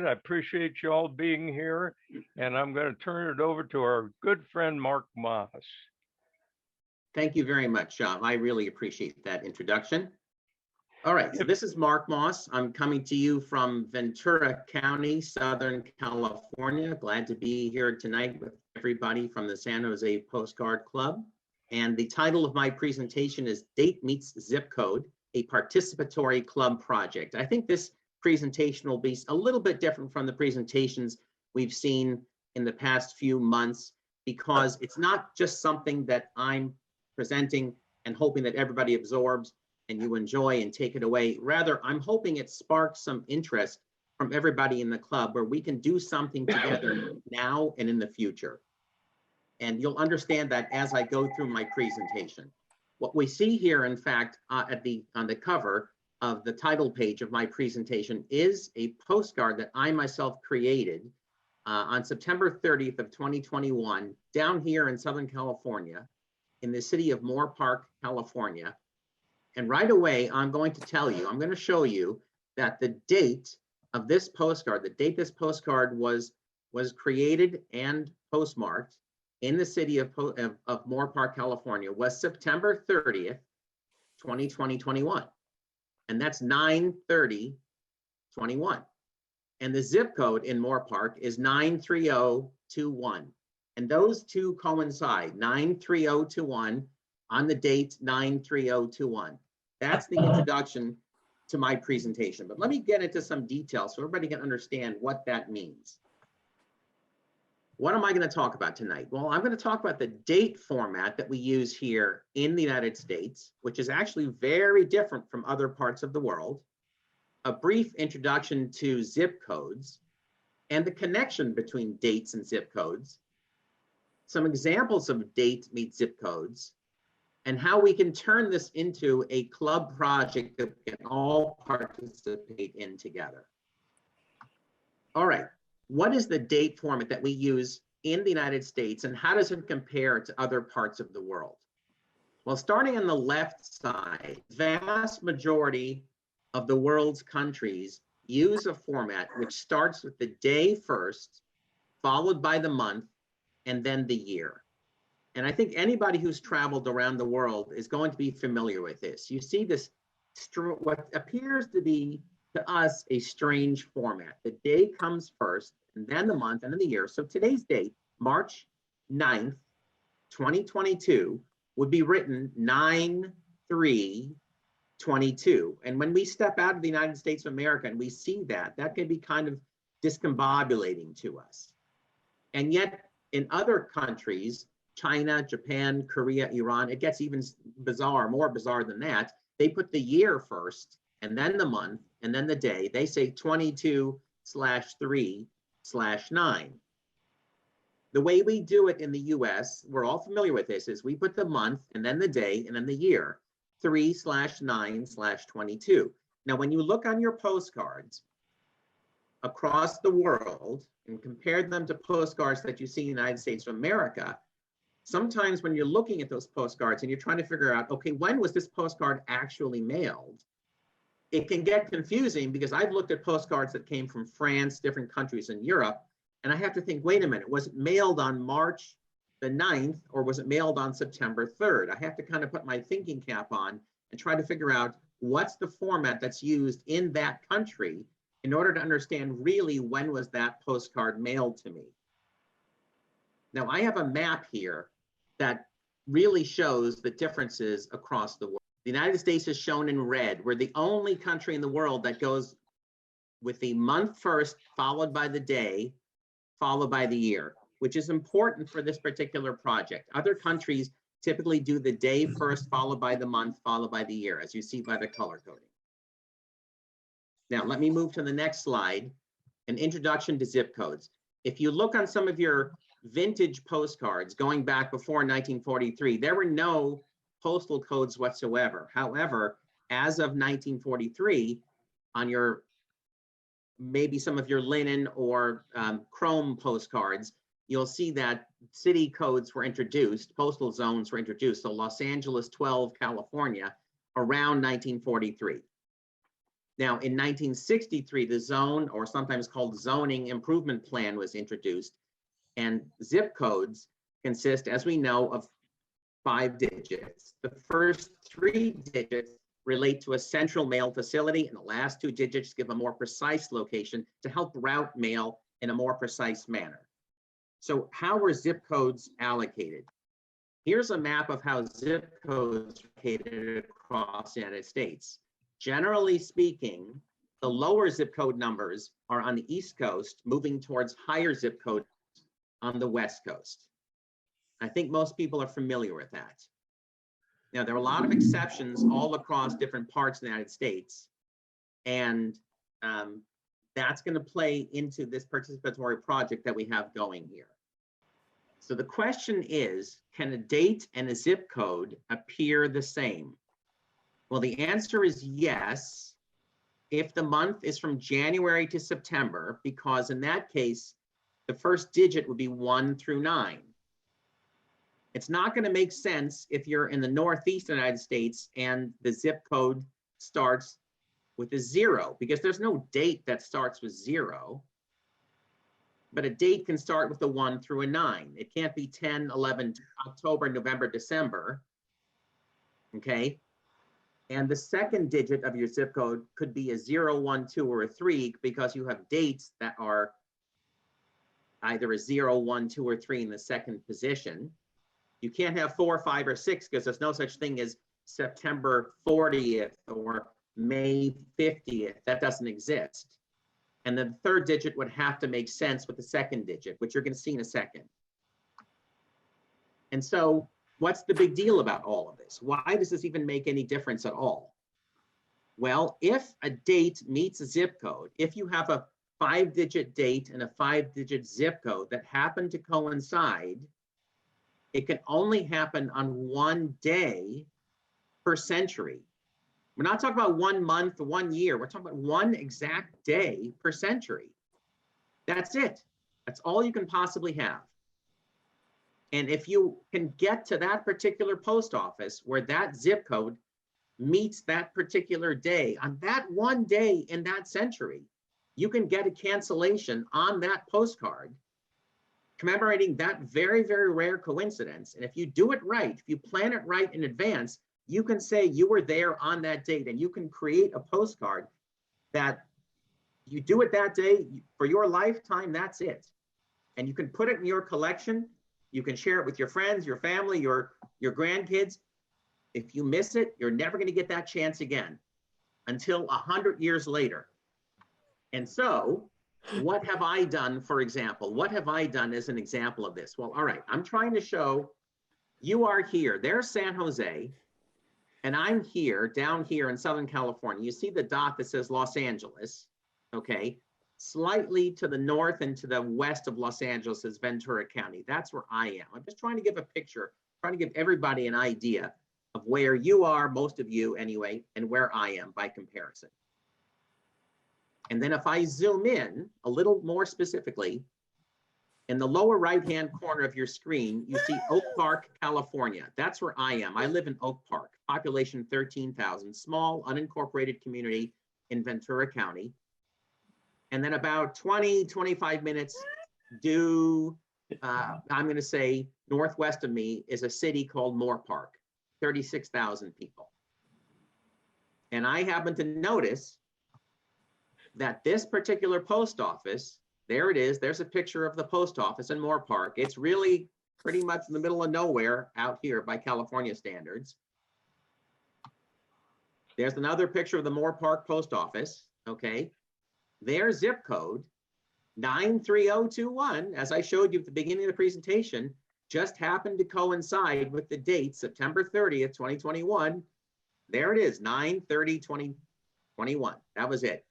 I appreciate you all being here, and I'm going to turn it over to our good friend, Marc Moss. Thank you very much. I really appreciate that introduction. All right, so this is Marc Moss. I'm coming to you from Ventura County, Southern California. Glad to be here tonight with everybody from the San Jose Postcard Club. And the title of my presentation is Date Meets Zip Code, a Participatory Club Project. I think this presentation will be a little bit different from the presentations we've seen in the past few months, because it's not just something that I'm presenting and hoping that everybody absorbs and you enjoy and take it away. Rather, I'm hoping it sparks some interest from everybody in the club where we can do something together now and in the future. And you'll understand that as I go through my presentation. What we see here, in fact, on the cover of the title page of my presentation is a postcard that I myself created on September 30th of 2021, down here in Southern California, in the city of Moore Park, California. And right away, I'm going to show you that the date of this postcard, the date this postcard was created and postmarked in the city of Moore Park, California, was September 30th, 2021. And that's 9/30/21. And the zip code in Moore Park is 93021. And those two coincide, 93021 on the date 93021. That's the introduction to my presentation. But let me get into some details so everybody can understand what that means. What am I going to talk about tonight? Well, I'm going to talk about the date format that we use here in the United States, which is actually very different from other parts of the world, a brief introduction to zip codes, and the connection between dates and zip codes, some examples of date meets zip codes, and how we can turn this into a club project that we can all participate in together. All right, what is the date format that we use in the United States, and how does it compare to other parts of the world? Well, starting on the left side, vast majority of the world's countries use a format which starts with the day first, followed by the month, and then the year. And I think anybody who's traveled around the world is going to be familiar with this. You see this, what appears to be to us a strange format. The day comes first, and then the month, and then the year. So today's date, March 9th, 2022, would be written 9/3/22. And when we step out of the United States of America and we see that, that can be kind of discombobulating to us. And yet in other countries, China, Japan, Korea, Iran, it gets even bizarre, more bizarre than that. They put the year first, and then the month, and then the day. They say 22/3/9. The way we do it in the US, we're all familiar with this, is we put the month, and then the day, and then the year, 3/9/22. Now, when you look on your postcards across the world and compare them to postcards that you see in the United States of America, sometimes when you're looking at those postcards and you're trying to figure out, okay, when was this postcard actually mailed? It can get confusing because I've looked at postcards that came from France, different countries in Europe, and I have to think, wait a minute, was it mailed on March the 9th or was it mailed on September 3rd? I have to kind of put my thinking cap on and try to figure out what's the format that's used in that country in order to understand really when was that postcard mailed to me. Now, I have a map here that really shows the differences across the world. The United States is shown in red. We're the only country in the world that goes with the month first, followed by the day, followed by the year, which is important for this particular project. Other countries typically do the day first, followed by the month, followed by the year, as you see by the color coding. Now, let me move to the next slide, an introduction to zip codes. If you look on some of your vintage postcards going back before 1943, there were no postal codes whatsoever. However, as of 1943, on your, maybe some of your linen or chrome postcards, you'll see that city codes were introduced, postal zones were introduced. So Los Angeles 12, California, around 1943. Now, in 1963, the zone, or sometimes called zoning improvement plan, was introduced, and zip codes consist, as we know, of 5 digits. The first 3 digits relate to a central mail facility, and the last 2 digits give a more precise location to help route mail in a more precise manner. So how were zip codes allocated? Here's a map of how zip codes are allocated across the United States. Generally speaking, the lower zip code numbers are on the East Coast, moving towards higher zip codes on the West Coast. I think most people are familiar with that. Now, there are a lot of exceptions all across different parts of the United States, and that's going to play into this participatory project that we have going here. So the question is, can a date and a zip code appear the same? Well, the answer is yes, if the month is from January to September, because in that case, the first digit would be 1 through 9. It's not going to make sense if you're in the Northeast United States and the zip code starts with a 0, because there's no date that starts with 0. But a date can start with a 1 through a 9. It can't be 10, 11, October, November, December. Okay. And the second digit of your zip code could be a 0, 1, 2, or a 3, because you have dates that are either a 0, 1, 2, or 3 in the second position. You can't have 4, 5, or 6, because there's no such thing as September 40th or May 50th. That doesn't exist. And then the third digit would have to make sense with the second digit, which you're going to see in a second. And so what's the big deal about all of this? Why does this even make any difference at all? Well, if a date meets a zip code, if you have a 5-digit date and a 5-digit zip code that happen to coincide, it can only happen on 1 day per century. We're not talking about 1 month, 1 year. We're talking about 1 exact day per century. That's it. That's all you can possibly have. And if you can get to that particular post office where that zip code meets that particular day, on that 1 day in that century, you can get a cancellation on that postcard commemorating that very, very rare coincidence. And if you do it right, if you plan it right in advance, you can say you were there on that date, and you can create a postcard that you do it that day for your lifetime. That's it. And you can put it in your collection. You can share it with your friends, your family, your grandkids. If you miss it, you're never going to get that chance again until 100 years later. And so what have I done, for example? What have I done as an example of this? Well, all right, I'm trying to show you are here. There's San Jose, and I'm here, down here in Southern California. You see the dot that says Los Angeles, okay? Slightly to the north and to the west of Los Angeles is Ventura County. That's where I am. I'm just trying to give a picture, trying to give everybody an idea of where you are, most of you anyway, and where I am by comparison. And then if I zoom in a little more specifically, in the lower right-hand corner of your screen, you see Oak Park, California. That's where I am. I live in Oak Park, population 13,000, small unincorporated community in Ventura County. And then about 20, 25 minutes due, I'm going to say northwest of me is a city called Moore Park, 36,000 people. And I happen to notice that this particular post office, there it is, there's a picture of the post office in Moore Park. It's really pretty much in the middle of nowhere out here by California standards. There's another picture of the Moore Park post office, okay? Their zip code, 93021, as I showed you at the beginning of the presentation, just happened to coincide with the date, September 30th, 2021. There it is, 9/30/2021. That was it.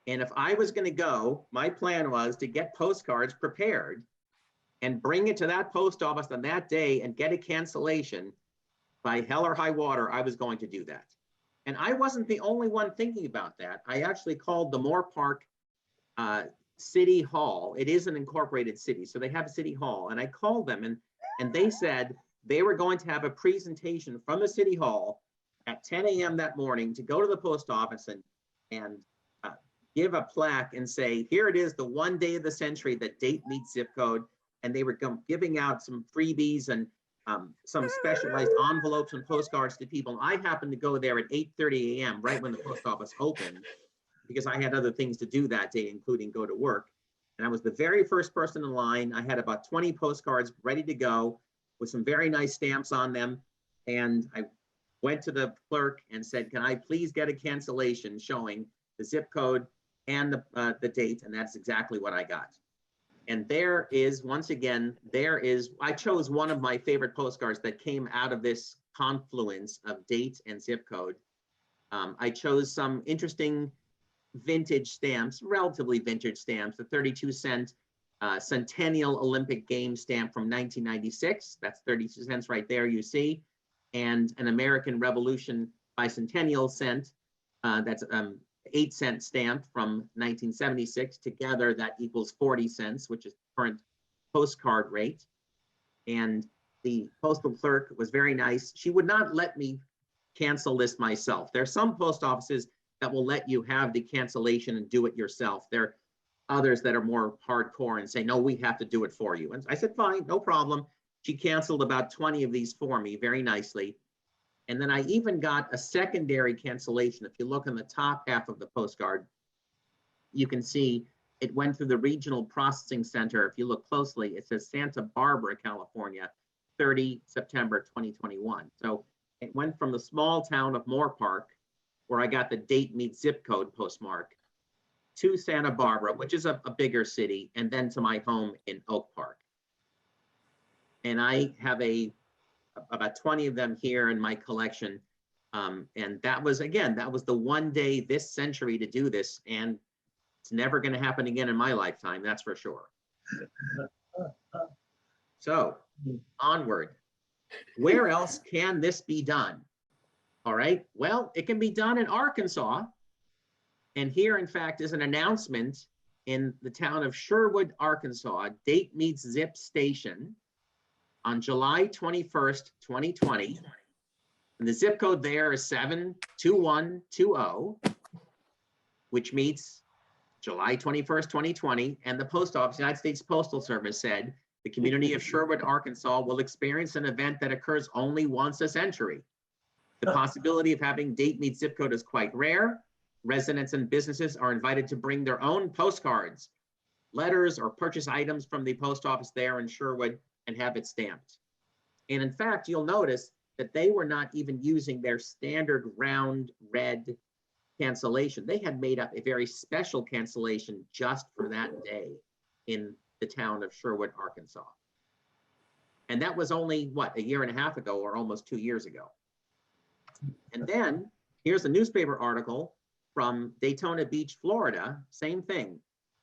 And if I was going to go, my plan was to get postcards prepared and bring it to that post office on that day and get a cancellation. By hell or high water, I was going to do that. And I wasn't the only one thinking about that. I actually called the Moore Park City Hall. It is an incorporated city, so they have a city hall. And I called them, and they said they were going to have a presentation from the city hall at 10 a.m. that morning to go to the post office and give a plaque and say, here it is, the one day of the century that date meets zip code. And they were giving out some freebies and some specialized envelopes and postcards to people. I happened to go there at 8:30 a.m. right when the post office opened, because I had other things to do that day, including go to work. And I was the very first person in line. I had about 20 postcards ready to go with some very nice stamps on them. And I went to the clerk and said, can I please get a cancellation showing the zip code and the date? And that's exactly what I got. And there is, once again, I chose one of my favorite postcards that came out of this confluence of date and zip code. I chose some interesting vintage stamps, relatively vintage stamps, the 32-cent Centennial Olympic Games stamp from 1996. That's 32 cents right there, you see. And an American Revolution bicentennial cent, that's 8-cent stamp from 1976. Together, that equals 40 cents, which is current postcard rate. And the postal clerk was very nice. She would not let me cancel this myself. There are some post offices that will let you have the cancellation and do it yourself. There are others that are more hardcore and say, no, we have to do it for you. And I said, fine, no problem. She canceled about 20 of these for me very nicely. And then I even got a secondary cancellation. If you look on the top half of the postcard, you can see it went through the Regional Processing Center. If you look closely, it says Santa Barbara, California, 30 September 2021. So it went from the small town of Moore Park, where I got the date meets zip code postmark, to Santa Barbara, which is a bigger city, and then to my home in Oak Park. And I have about 20 of them here in my collection. And that was, again, that was the one day this century to do this. And it's never going to happen again in my lifetime, that's for sure. So onward. Where else can this be done? All right, well, it can be done in Arkansas. And here, in fact, is an announcement in the town of Sherwood, Arkansas, date meets zip station on July 21st, 2020. And the zip code there is 72120, which meets July 21st, 2020. And the Post Office, United States Postal Service, said the community of Sherwood, Arkansas will experience an event that occurs only once a century. The possibility of having date meets zip code is quite rare. Residents and businesses are invited to bring their own postcards, letters, or purchase items from the post office there in Sherwood and have it stamped. And in fact, you'll notice that they were not even using their standard round red cancellation. They had made up a very special cancellation just for that day in the town of Sherwood, Arkansas. And that was only, what, a year and a half ago, or almost 2 years ago. And then here's a newspaper article from Daytona Beach, Florida, same thing.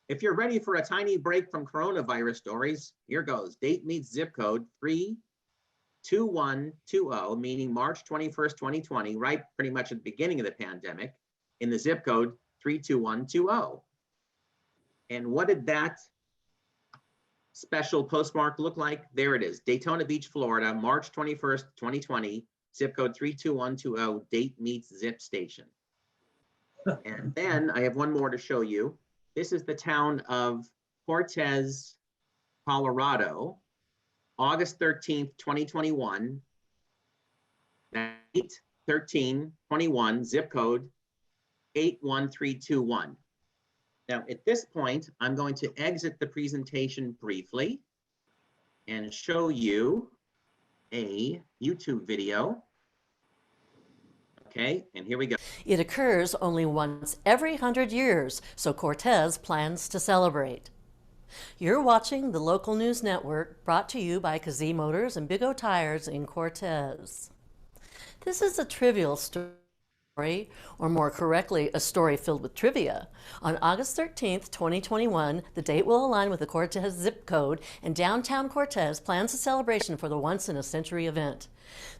If you're ready for a tiny break from coronavirus stories, here goes. Date meets zip code 32120, meaning March 21st, 2020, right pretty much at the beginning of the pandemic, in the zip code 32120. And what did that special postmark look like? There it is, Daytona Beach, Florida, March 21st, 2020, zip code 32120, date meets zip station. And then I have one more to show you. This is the town of Cortez, Colorado, August 13th, 2021, 8/13/21, zip code 81321. Now, at this point, I'm going to exit the presentation briefly and show you a YouTube video. Okay, and here we go. It occurs only once every 100 years, so Cortez plans to celebrate. You're watching the local news network brought to you by Kazee Motors and Big O Tires in Cortez. This is a trivial story, or more correctly, a story filled with trivia. On August 13th, 2021, the date will align with the Cortez zip code, and downtown Cortez plans a celebration for the once-in-a-century event.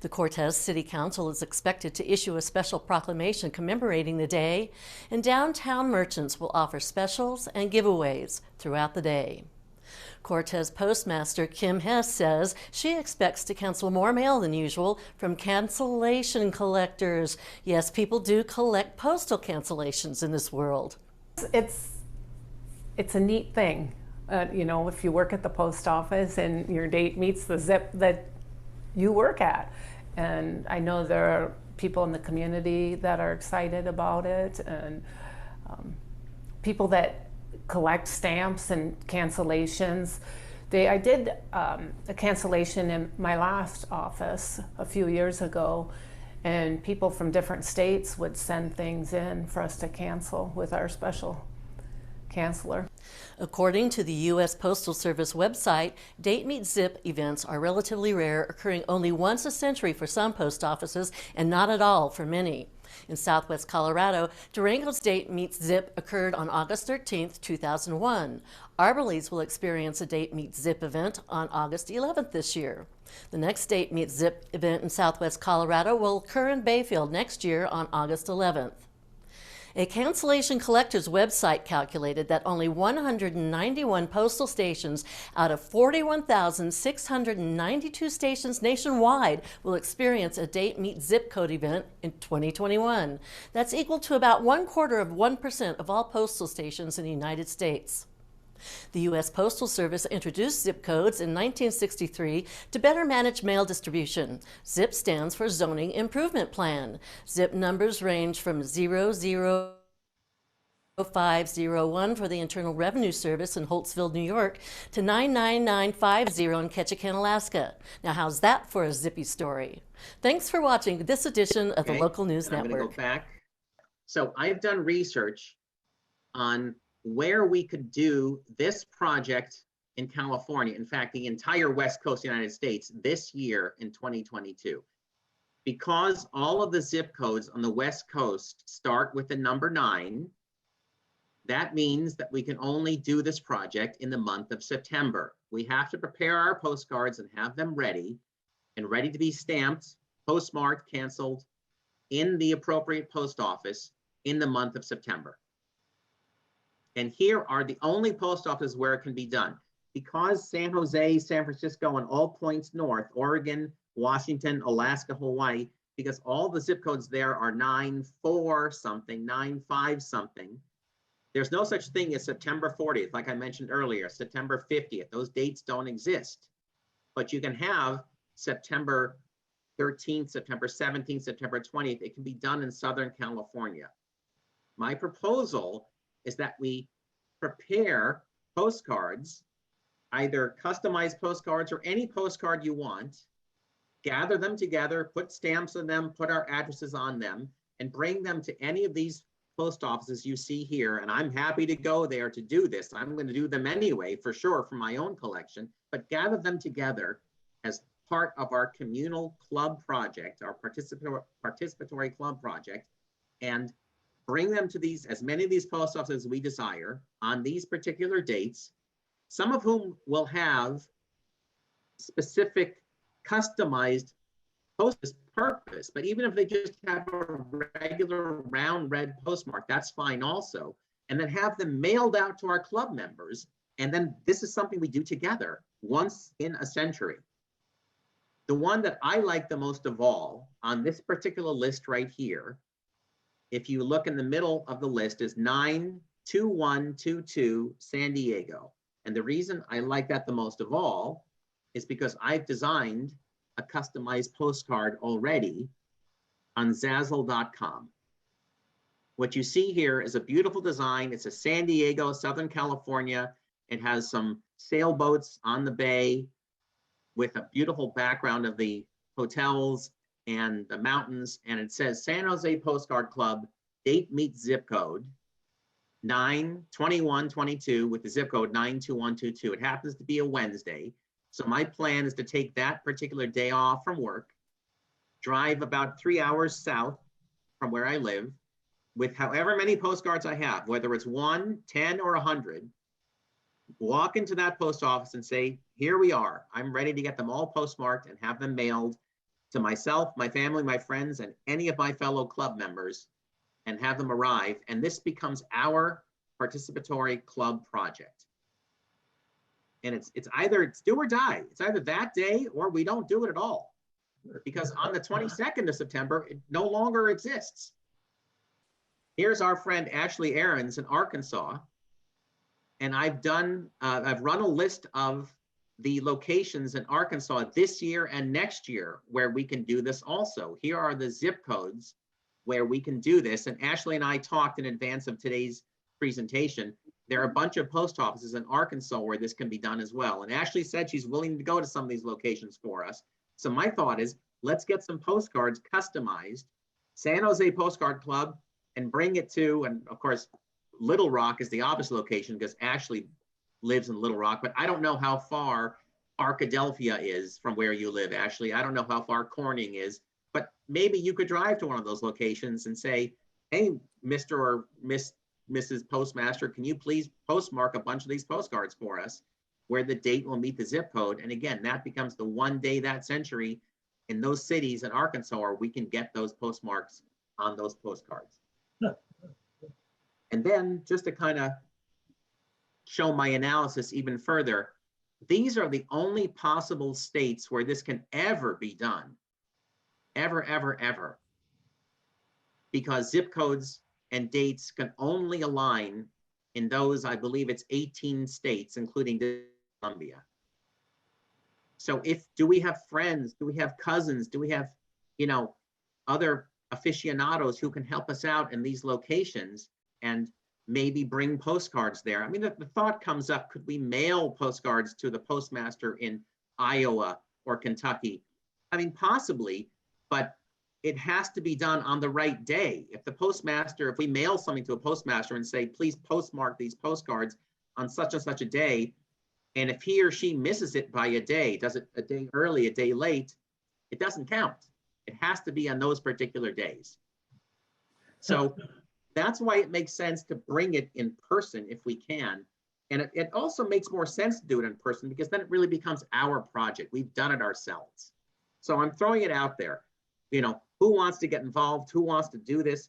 The Cortez City Council is expected to issue a special proclamation commemorating the day, and downtown merchants will offer specials and giveaways throughout the day. Cortez postmaster Kim Hess says she expects to cancel more mail than usual from cancellation collectors. Yes, people do collect postal cancellations in this world. It's a neat thing. You know, if you work at the post office and your date meets the zip that you work at. And I know there are people in the community that are excited about it, and people that collect stamps and cancellations. I did a cancellation in my last office a few years ago, and people from different states would send things in for us to cancel with our special canceller. According to the U.S. Postal Service website, Date Meet Zip events are relatively rare, occurring only once a century for some post offices and not at all for many. In southwest Colorado, Durango's Date Meets Zip occurred on August 13, 2001. Arborlees will experience a Date Meets Zip event on August 11th this year. The next Date Meets Zip event in southwest Colorado will occur in Bayfield next year on August 11th. A cancellation collector's website calculated that only 191 postal stations out of 41,692 stations nationwide will experience a Date Meet Zip code event in 2021. That's equal to about 0.25% of all postal stations in the United States. The U.S. Postal Service introduced zip codes in 1963 to better manage mail distribution. ZIP stands for Zoning Improvement Plan. ZIP numbers range from 00501 for the Internal Revenue Service in Holtzville, New York, to 99950 in Ketchikan, Alaska. Now, how's that for a zippy story? Thanks for watching this edition of the Local News I'm Network. going to go back. So I've done research on where we could do this project in California, in fact, the entire West Coast of the United States this year in 2022. Because all of the zip codes on the West Coast start with the number 9, that means that we can only do this project in the month of September. We have to prepare our postcards and have them ready to be stamped, postmarked, canceled in the appropriate post office in the month of September. And here are the only post offices where it can be done. Because San Jose, San Francisco, and all points north, Oregon, Washington, Alaska, Hawaii, because all the zip codes there are 9-4 something, 9-5 something. There's no such thing as September 40th, like I mentioned earlier, September 50th. Those dates don't exist. But you can have September 13th, September 17th, September 20th. It can be done in Southern California. My proposal is that we prepare postcards, either customized postcards or any postcard you want, gather them together, put stamps on them, put our addresses on them, and bring them to any of these post offices you see here. And I'm happy to go there to do this. I'm going to do them anyway, for sure, for my own collection, but gather them together as part of our communal club project, our participatory club project, and bring them to as many of these post offices as we desire on these particular dates, some of whom will have specific customized post purpose. But even if they just have a regular round red postmark, that's fine also. And then have them mailed out to our club members. And then this is something we do together once in a century. The one that I like the most of all on this particular list right here, if you look in the middle of the list, is 92122 San Diego. And the reason I like that the most of all is because I've designed a customized postcard already on Zazzle.com. What you see here is a beautiful design. It's a San Diego, Southern California. It has some sailboats on the bay with a beautiful background of the hotels and the mountains, and it says San Jose Postcard Club, Date Meet Zip Code 92122 with the zip code 92122. It happens to be a Wednesday. So my plan is to take that particular day off from work, drive about 3 hours south from where I live with however many postcards I have, whether it's 1, 10, or 100, walk into that post office and say, here we are. I'm ready to get them all postmarked and have them mailed to myself, my family, my friends, and any of my fellow club members, and have them arrive. And this becomes our participatory club project. And it's either it's do or die. It's either that day or we don't do it at all. Because on the 22nd of September, it no longer exists. Here's our friend Ashley Aarons in Arkansas. And I've run a list of the locations in Arkansas this year and next year where we can do this also. Here are the zip codes where we can do this. And Ashley and I talked in advance of today's presentation. There are a bunch of post offices in Arkansas where this can be done as well. And Ashley said she's willing to go to some of these locations for us. So my thought is, let's get some postcards customized, San Jose Postcard Club, and bring it to, and of course, Little Rock is the opposite location because Ashley lives in Little Rock, but I don't know how far Arkadelphia is from where you live, Ashley. I don't know how far Corning is, but maybe you could drive to one of those locations and say, hey, Mr. or Mrs. Postmaster, can you please postmark a bunch of these postcards for us where the date will meet the zip code? And again, that becomes the one day that century in those cities in Arkansas where we can get those postmarks on those postcards. And then just to kind of show my analysis even further, these are the only possible states where this can ever be done. Ever, ever, ever. Because zip codes and dates can only align in those, I believe it's 18 states, including Columbia. So do we have friends? Do we have cousins? Do we have, other aficionados who can help us out in these locations and maybe bring postcards there? I mean, the thought comes up, could we mail postcards to the postmaster in Iowa or Kentucky? I mean, possibly, but it has to be done on the right day. If we mail something to a postmaster and say, please postmark these postcards on such and such a day, and if he or she misses it by a day, does it a day early, a day late, it doesn't count. It has to be on those particular days. So that's why it makes sense to bring it in person if we can. And it also makes more sense to do it in person because then it really becomes our project. We've done it ourselves. So I'm throwing it out there. Who wants to get involved? Who wants to do this?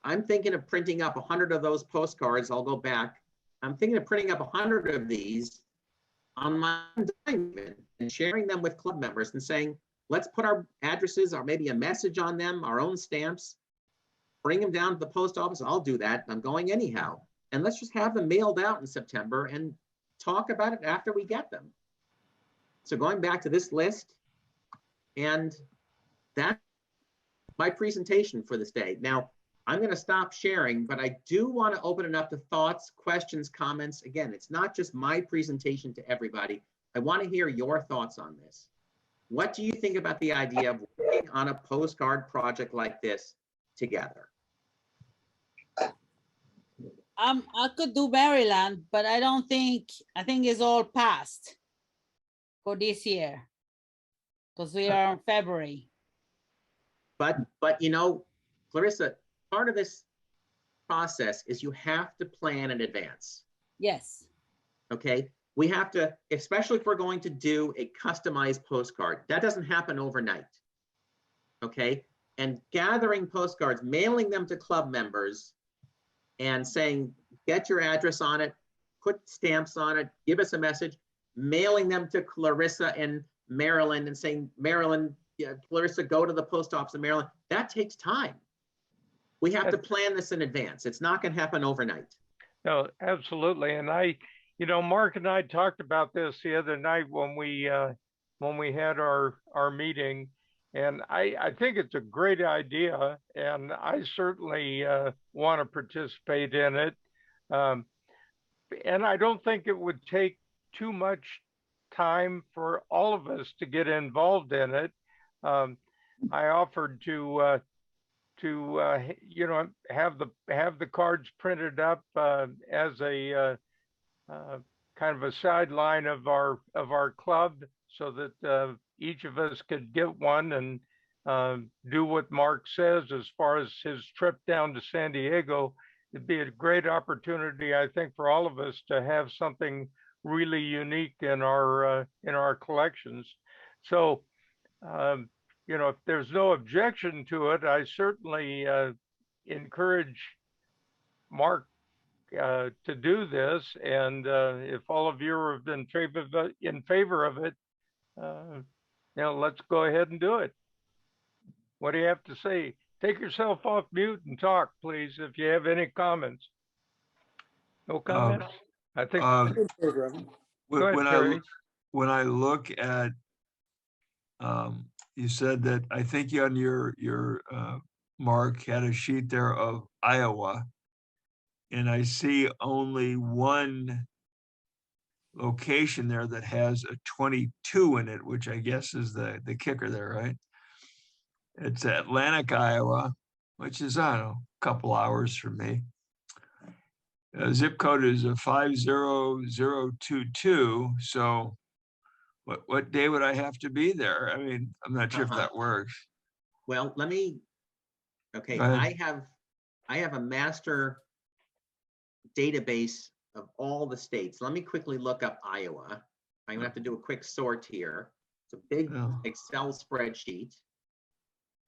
I'm thinking of printing up 100 of those postcards. I'll go back. I'm thinking of printing up 100 of these on my diamond and sharing them with club members and saying, let's put our addresses or maybe a message on them, our own stamps, bring them down to the post office. I'll do that. I'm going anyhow. And let's just have them mailed out in September and talk about it after we get them. So going back to this list, and that's my presentation for this day. Now, I'm going to stop sharing, but I do want to open it up to thoughts, questions, comments. Again, it's not just my presentation to everybody. I want to hear your thoughts on this. What do you think about the idea of working on a postcard project like this together? I could do Maryland, but I think it's all past for this year because we are in February. But Clarissa, part of this process is you have to plan in advance. Yes. Okay. We have to, especially if we're going to do a customized postcard, that doesn't happen overnight. Okay. And gathering postcards, mailing them to club members and saying, get your address on it, put stamps on it, give us a message, mailing them to Clarissa in Maryland and saying, Maryland, Clarissa, go to the post office in Maryland. That takes time. We have to plan this in advance. It's not going to happen overnight. No, absolutely. And Mark and I talked about this the other night when we had our meeting, and I think it's a great idea, and I certainly want to participate in it. And I don't think it would take too much time for all of us to get involved in it. I offered to have the cards printed up as a kind of a sideline of our club, so that each of us could get one and do what Mark says as far as his trip down to San Diego. It'd be a great opportunity, I think, for all of us to have something really unique in our collections. So, if there's no objection to it, I certainly encourage Mark to do this, and if all of you are in favor of it, let's go ahead and do it. What do you have to say? Take yourself off mute and talk, please, if you have any comments. No comments? I think. Go ahead, Terry. When I look at, you said that I think you on your Mark had a sheet there of Iowa, and I see only one location there that has a 22 in it, which I guess is the kicker there, right? It's Atlantic, Iowa, which is, I don't know, a couple hours from me. Zip code is a 50022. So what day would I have to be there? I mean, I'm not sure if that works. Well, okay, I have a master database of all the states. Let me quickly look up Iowa. I'm gonna have to do a quick sort here. It's a big Excel spreadsheet.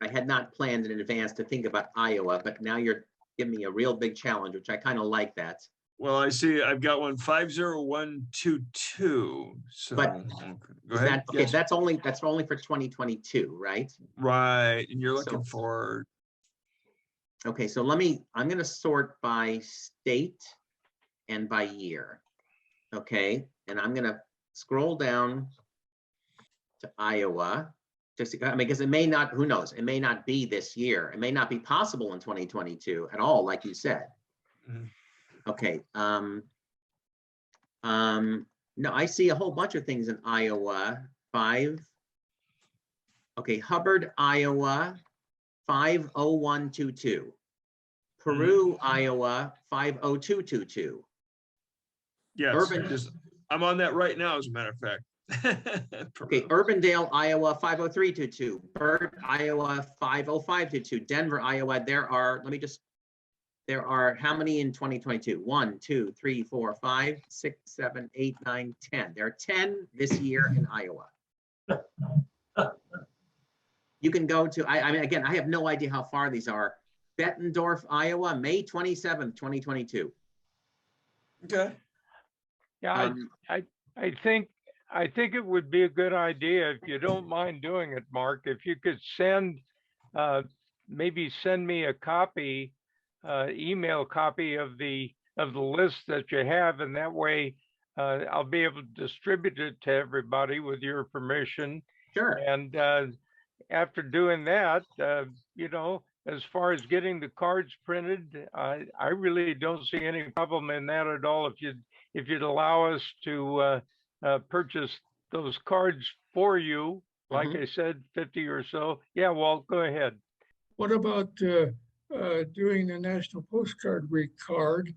I had not planned in advance to think about Iowa, but now you're giving me a real big challenge, which I kind of like that. Well, I see I've got one 50122. So but go ahead. Okay, yes. That's only for 2022, right? Right. And you're looking for. Okay, so I'm going to sort by state and by year. Okay, and I'm going to scroll down to Iowa. Because it may not, who knows, it may not be this year. It may not be possible in 2022 at all, like you said. Mm-hmm. Okay. No, I see a whole bunch of things in Iowa. Okay, Hubbard, Iowa, 50122. Peru, Iowa, 50222. Yes, I'm on that right now, as a matter of fact. Okay, Urbandale, Iowa, 50322. Burt, Iowa, 50522. Denver, Iowa, there are how many in 2022? 1, 2, 3, 4, 5, 6, 7, 8, 9, 10. There are 10 this year in Iowa. You can go to, I mean, again, I have no idea how far these are. Bettendorf, Iowa, May 27th, 2022. Okay. Yeah, I think it would be a good idea, if you don't mind doing it, Mark, if you could maybe send me a copy, email copy of the list that you have, and that way I'll be able to distribute it to everybody with your permission. Sure. And after doing that, as far as getting the cards printed, I really don't see any problem in that at all. If you'd allow us to purchase those cards for you, like I said, 50 or so. Yeah, Walt, go ahead. What about doing the National Postcard Week card?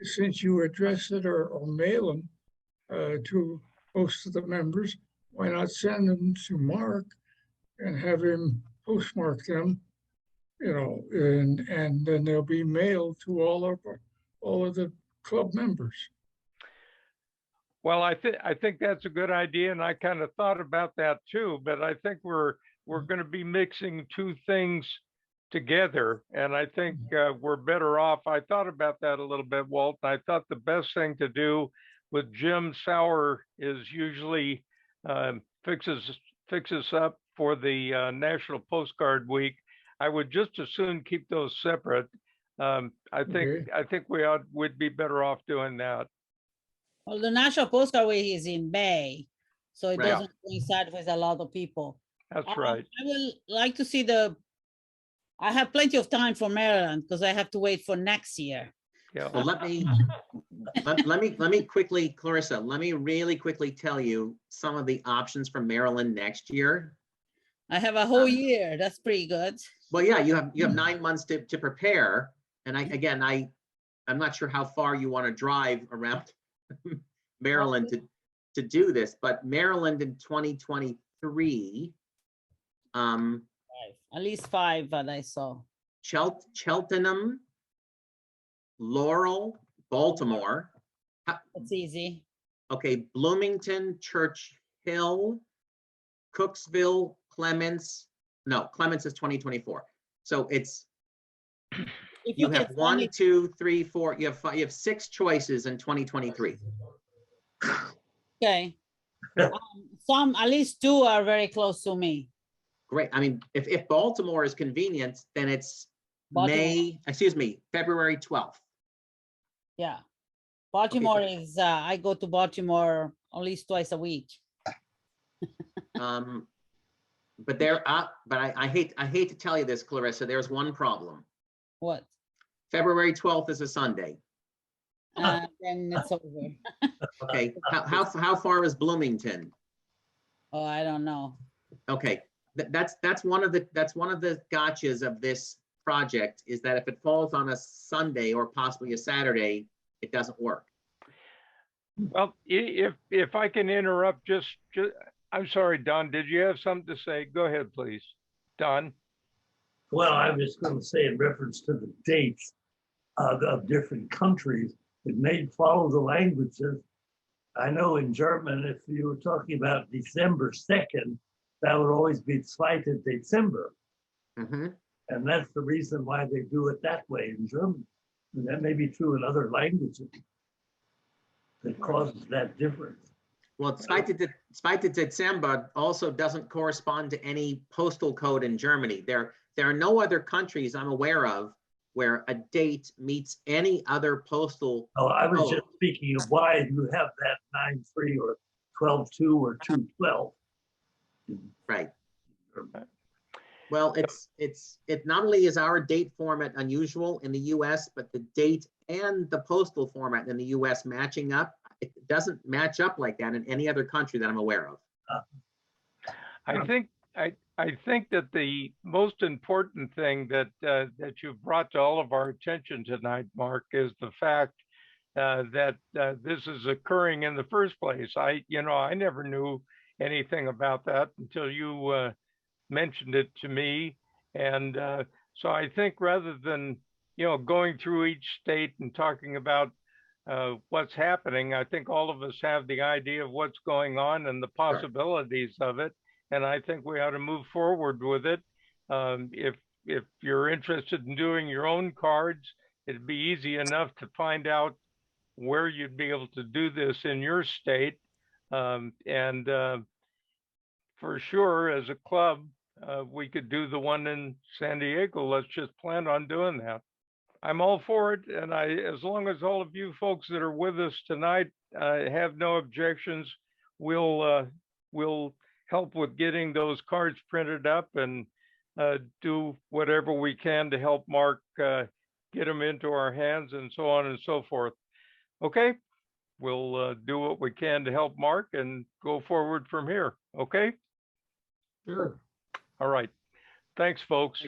Since you address it or mail them to most of the members, why not send them to Mark and have him postmark them, and then they'll be mailed to all of the club members. Well, I think that's a good idea, and I kind of thought about that too. But I think we're going to be mixing two things together, and I think we're better off. I thought about that a little bit, Walt. I thought the best thing to do with Jim Sauer is usually fix us up for the National Postcard Week. I would just as soon keep those separate. I think we'd be better off doing that. Well, the National Postcard Week is in May, so it doesn't coincide with a lot of people. That's right. I will like to see I have plenty of time for Maryland because I have to wait for next year. Yeah. Well, let me quickly, Clarissa, let me really quickly tell you some of the options for Maryland next year. I have a whole year. That's pretty good. Well, yeah, you have 9 months to prepare. And I'm not sure how far you want to drive around Maryland to do this, but Maryland in 2023. At least 5 that I saw. Cheltenham, Laurel, Baltimore. That's easy. Okay, Bloomington, Churchill, Cooksville, Clements. No, Clements is 2024. So it's If You can have send 1, it- 2, 3, 4, you have 6 choices in 2023. Okay. Some, at least 2 are very close to me. Great. I mean, if Baltimore is convenient, then it's Baltimore. February 12th. Yeah. Baltimore is, I go to Baltimore at least twice a week. But I hate to tell you this, Clarissa, there's one problem. What? February 12th is a Sunday. Then it's over. Okay, how far is Bloomington? Oh, I don't know. Okay, that's one of the gotchas of this project, is that if it falls on a Sunday or possibly a Saturday, it doesn't work. Well, if I can interrupt, just I'm sorry, Don, did you have something to say? Go ahead, please. Don? Well, I was going to say in reference to the dates of different countries, it may follow the languages. I know in German, if you were talking about December 2nd, that would always be zweite December. Mhm. And that's the reason why they do it that way in German. And that may be true in other languages that causes that difference. Well, zweite Dezember also doesn't correspond to any postal code in Germany. There are no other countries I'm aware of where a date meets any other postal Oh, I was code. just speaking of why you have that 9/3 or 12/2 or 2/12. Right. Well, it not only is our date format unusual in the US, but the date and the postal format in the US matching up, it doesn't match up like that in any other country that I'm aware of. I think that the most important thing that you've brought to all of our attention tonight, Mark, is the fact that this is occurring in the first place. I never knew anything about that until you mentioned it to me, and so I think rather than going through each state and talking about what's happening, I think all of us have the idea of what's going on and the possibilities of it. And I think we ought to move forward with it. If you're interested in doing your own cards, it'd be easy enough to find out where you'd be able to do this in your state. And for sure, as a club, we could do the one in San Diego. Let's just plan on doing that. I'm all for it. And as long as all of you folks that are with us tonight have no objections, we'll help with getting those cards printed up and do whatever we can to help Mark get them into our hands and so on and so forth. Okay, we'll do what we can to help Mark and go forward from here. Okay? Sure. All right. Thanks, folks.